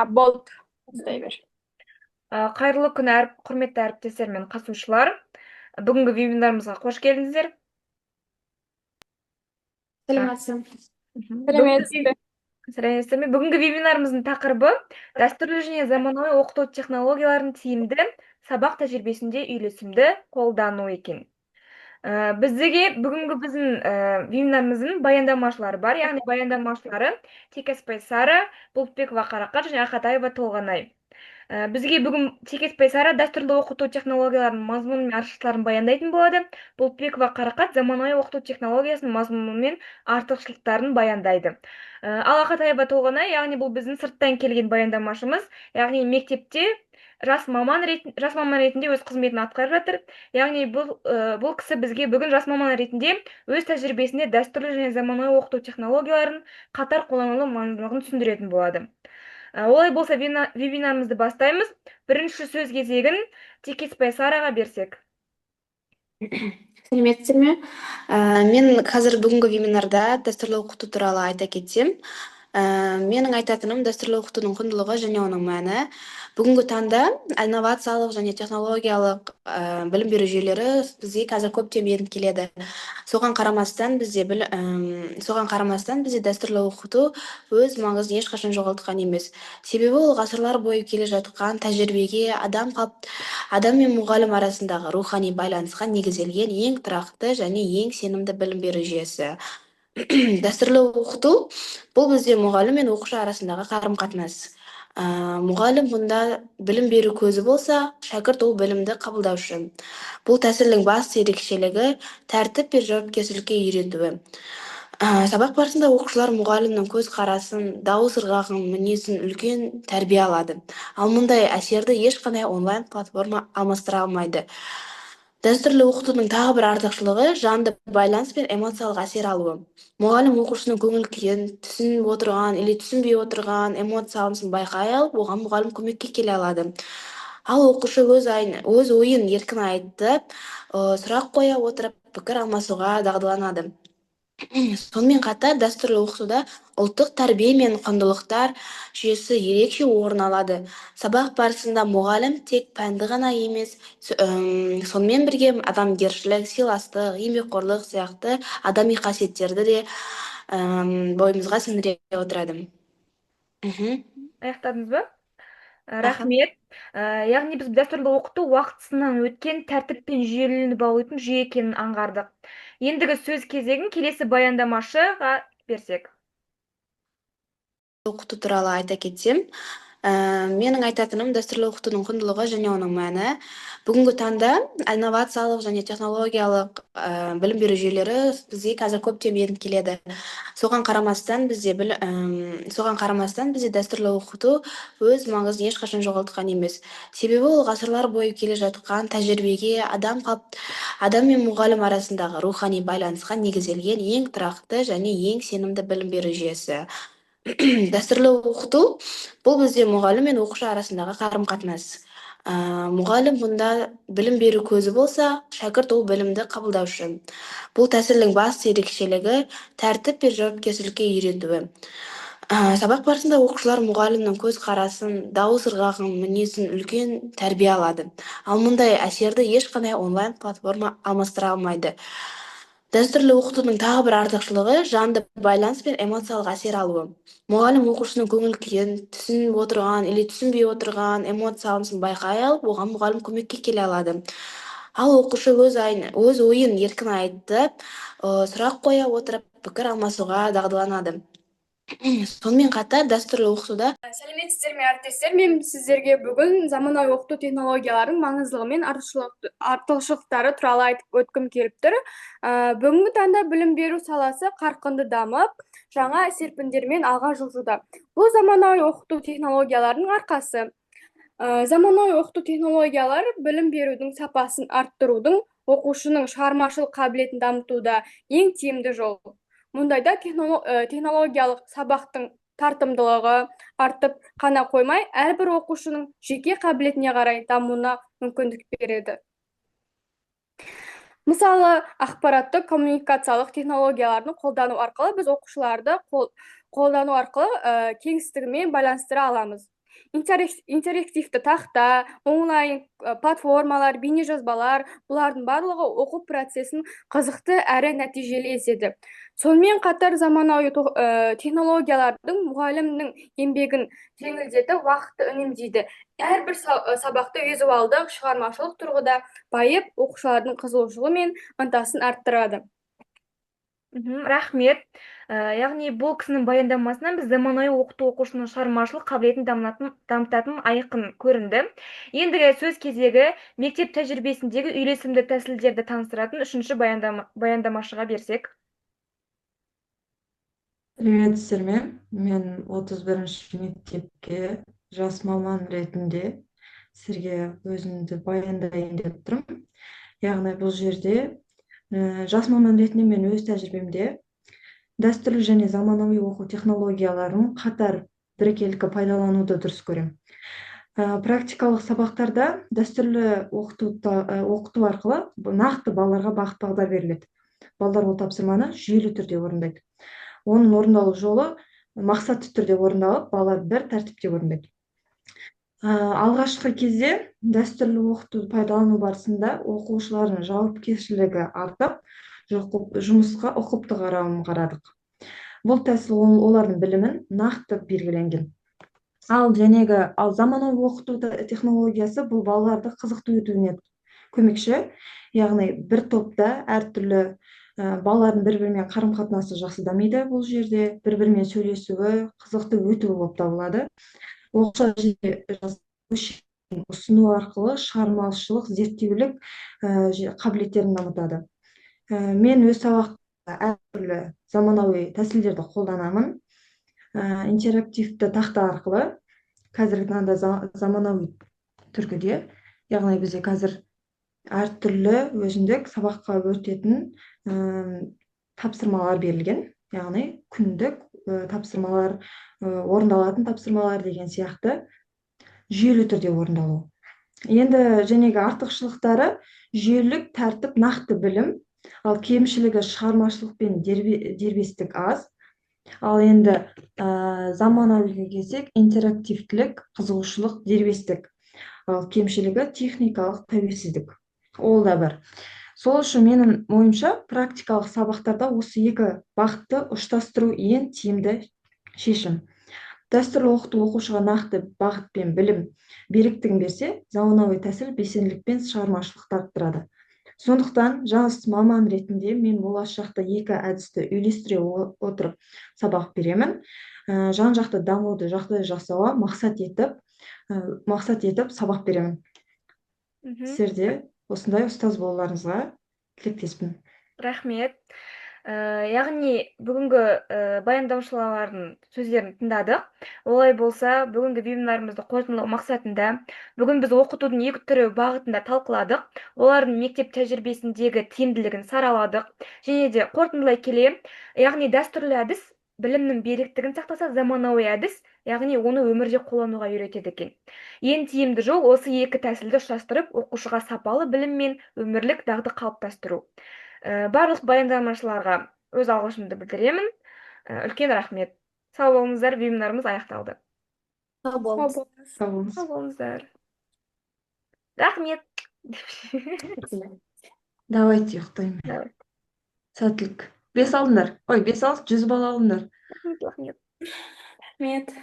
Болды. Бастай бер. Қайырлы күн, құрметті әріптестер мен қатысушылар. Бүгінгі вебинарымызға қош келдіңіздер. А, Сәлеметсің. мгм. Сәлеметсіз бе? Сәлеметсіздер ме? Бүгінгі вебинарымыздың тақырыбы дәстүрлі және заманауи оқыту технологияларын тиімді сабақ тәжірибесінде үйлесімді қолдану екен. Біздегі бүгінгі біздің вебинарымыздың баяндамашылары бар, яғни баяндамашылары Текесбай Сара, Бұлтбекова Қарақат және Ақатаева Толғанай. Бізге бүгін Текесбай Сара дәстүрлі оқыту технологияларының мазмұны мен артықшылықтарын баяндайтын болады. Бұлтбекова Қарақат заманауи оқыту технологиясының мазмұны мен артықшылықтарын баяндайды. Ал Ақатаева Толғанай, яғни бұл біздің сырттан келген баяндамашымыз, яғни мектепте жас маман ретінде өз қызметін атқарып жатыр. Яғни бұл кісі бізге бүгін жас маман ретінде өз тәжірибесінде дәстүрлі және заманауи оқыту технологияларын қатар қолдану маңыздылығын түсіндіретін болады. Олай болса вебинарымызды бастаймыз. Бірінші сөз кезегін Текесбай Сараға берсек. Сәлеметсіздер ме? Мен қазір бүгінгі вебинарда дәстүрлі оқыту туралы айта кетсем. Менің айтатыным дәстүрлі оқытудың құндылығы және оның мәні. Бүгінгі таңда инновациялық және технологиялық білім беру жүйелері бізге қазір көптеп еніп келеді. Соған қарамастан бізде дәстүрлі оқыту өз маңызын ешқашан жоғалтқан емес. Себебі ол ғасырлар бойы келе жатқан тәжірибеге адам мен мұғалім арасындағы рухани байланысқа негізделген ең тұрақты және ең сенімді білім беру жүйесі. Дәстүрлі оқыту бұл бізде мұғалім мен оқушы арасындағы қарым-қатынас. Мұғалім бұнда білім беру көзі болса, шәкірт ол білімді қабылдаушы. Бұл тәсілдің басты ерекшелігі тәртіп пен жауапкершілікке үйретуі. Сабақ барысында оқушылар мұғалімнің көз қарасын, дауыс ырғағын, мінезін үлкен тәрбие алады. Ал мұндай әсерді ешқандай онлайн платформа алмастыра алмайды. Дәстүрлі оқытудың тағы бір артықшылығы жанды байланыс пен эмоциялық әсер алуы. Мұғалім оқушының көңіл күйін, түсініп отырған или түсінбей отырған эмоциясын байқай алып, оған мұғалім көмекке келе алады. Ал оқушы өз ойын еркін айтып, сұрақ қоя отырып, пікір алмасуға дағдыланады. Сонымен қатар дәстүрлі оқытуда ұлттық тәрбие мен құндылықтар жүйесі ерекше орын алады. Сабақ барысында мұғалім тек пәнді ғана емес, сонымен бірге адамгершілік, сыйластық, еңбекқорлық сияқты адами қасиеттерді де бойымызға сіңіре отырады. Аяқтадыңыз ба? Аха. Рахмет. Яғни біз дәстүрлі оқыту уақытысынан өткен тәртіп пен жүйеленіп алудың жүйе екенін аңғардық. Ендігі сөз кезегін келесі баяндамашыға берсек. Оқыту туралы айта кетсем, менің айтатыным дәстүрлі оқытудың құндылығы және оның мәні. Бүгінгі таңда инновациялық және технологиялық білім беру жүйелері бізге қазір көптеп еніп келеді. Соған қарамастан бізде дәстүрлі оқыту өз маңызын ешқашан жоғалтқан емес. Себебі ол ғасырлар бойы келе жатқан тәжірибеге адам мен мұғалім арасындағы рухани байланысқа негізделген ең тұрақты және ең сенімді білім беру жүйесі. Дәстүрлі оқыту бұл бізде мұғалім мен оқушы арасындағы қарым-қатынас. Мұғалім бұнда білім беру көзі болса, шәкірт ол білімді қабылдаушы. Бұл тәсілдің басты ерекшелігі тәртіп пен жауапкершілікке үйретуі. Сабақ барысында оқушылар мұғалімнің көз қарасын, дауыс ырғағын, мінезін үлкен тәрбие алады. Ал мұндай әсерді ешқандай онлайн платформа алмастыра алмайды. Дәстүрлі оқытудың тағы бір артықшылығы жанды байланыс пен эмоциялық әсер алуы. Мұғалім оқушының көңіл күйін, түсініп отырған или түсінбей отырған эмоциясын байқай алып, оған мұғалім көмекке келе алады. Ал оқушы өз ойын еркін айтып, сұрақ қоя отырып, пікір алмасуға дағдыланады. Сонымен қатар дәстүрлі оқытуда Сәлеметсіздер ме, әріптестер? Мен сіздерге бүгін заманауи оқыту технологияларының маңыздылығы мен артықшылықтары туралы айтып өткім келіп тұр. Бүгінгі таңда білім беру саласы қарқынды дамып, жаңа серпіндермен алға жылжуда. Бұл заманауи оқыту технологияларының арқасы. Заманауи оқыту технологиялары білім берудің сапасын арттырудың, оқушының шығармашылық қабілетін дамытуда ең тиімді жол. Мұндайда технологиялық сабақтың тартымдылығы артып қана қоймай, әрбір оқушының жеке қабілетіне қарай дамуына мүмкіндік береді. Мысалы, ақпараттық коммуникациялық технологияларын қолдану арқылы біз оқушыларды қолдану арқылы кеңістігімен байланыстыра аламыз. интерактивті тақта, онлайн платформалар, бейнежазбалар, бұлардың барлығы оқу процесін қызықты әрі нәтижелі етеді. Сонымен қатар заманауи технологиялардың мұғалімнің еңбегін жеңілдетіп, уақытты үнемдейді. Әрбір сабақты визуалдық, шығармашылық тұрғыда байып, оқушылардың қызығушылығы мен ынтасын арттырады. Рахмет. Яғни бұл кісінің баяндамасынан біз заманауи оқыту оқушының шығармашылық қабілетін дамытатын айқын көрінді. Ендігі сөз кезегі мектеп тәжірибесіндегі үйлесімді тәсілдерді таныстыратын үшінші баяндамашыға берсек. Сәлеметсіздер ме? Мен 31-ші мектепке жас маман ретінде сізге өзімді баяндайын деп тұрмын. Яғни бұл жерде жас маман ретінде мен өз тәжірибемде дәстүрлі және заманауи оқу технологияларын қатар біркелкі пайдалануды дұрыс көремін. Практикалық сабақтарда дәстүрлі оқыту арқылы нақты балаларға бағыт бағдар беріледі. Балалар ол тапсырманы жүйелі түрде орындайды. Оның орындалу жолы мақсатты түрде орындалып, балалар бір тәртіпте орындайды. Алғашқы кезде дәстүрлі оқытуды пайдалану барысында оқушылардың жауапкершілігі артып, жұмысқа ұқыпты қарауын қарадық. Бұл тәсіл олардың білімін нақты белгіленген. Ал заманауи оқыту технологиясы бұл балаларды қызықты етуіне көмекші. Яғни бір топта әртүрлі балалардың бір-бірімен қарым-қатынасы жақсы дамиды. Бұл жерде бір-бірімен сөйлесуі, қызықты өтуі болып табылады. Оқушылар ұсыну арқылы шығармашылық, зерттеулік қабілеттерін дамытады. Мен өз сабақта әртүрлі заманауи тәсілдерді қолданамын. Интерактивті тақта арқылы қазіргі таңда заманауи түргіде, яғни бізде қазір әртүрлі өзіндік сабаққа өтетін тапсырмалар берілген, яғни күндік тапсырмалар, орындалатын тапсырмалар деген сияқты жүйелі түрде орындалу. Енді артықшылықтары жүйелік, тәртіп, нақты білім, ал кемшілігі шығармашылық пен дербестік аз. Ал енді заманауиге келсек, интерактивтілік, қызығушылық, дербестік. Ал кемшілігі техникалық тәуелсіздік. Ол да бір. Сол үшін менің ойымша практикалық сабақтарда осы екі бағытты ұштастыру ең тиімді шешім. Дәстүрлі оқыту оқушыға нақты бағыт пен білім беріктігін берсе, заманауи тәсіл белсенділік пен шығармашылықты арттырады. Сондықтан жас маман ретінде мен болашақта екі әдісті үйлестіре отырып сабақ беремін. Жан-жақты дамуды жағдай жасауға мақсат етіп сабақ беремін. Сіздерде осындай ұстаз болуларыңызға тілектеспін. Рахмет. Яғни бүгінгі баяндаушылардың сөздерін тыңдадық. Олай болса, бүгінгі вебинарымызды қорытындылау мақсатында бүгін біз оқытудың екі түрі бағытында талқыладық. Олардың мектеп тәжірибесіндегі тиімділігін сараладық. Және де қорытындылай келе, яғни дәстүрлі әдіс білімнің беріктігін сақтаса, заманауи әдіс, яғни оны өмірде қолдануға үйретеді екен. Ең тиімді жол осы екі тәсілді ұштастырып, оқушыға сапалы білім мен өмірлік дағды қалыптастыру. Барлық баяндамашыларға өз алғысымды білдіремін. Үлкен рахмет. Сау болыңыздар, вебинарымыз аяқталды. Сау болыңыз. Сау болыңыздар. Рахмет. Давайте ұйықтаймын. Сәттілік. 5 алыңдар. 5 ал, 100 бал алыңдар. Рахмет. Рахмет.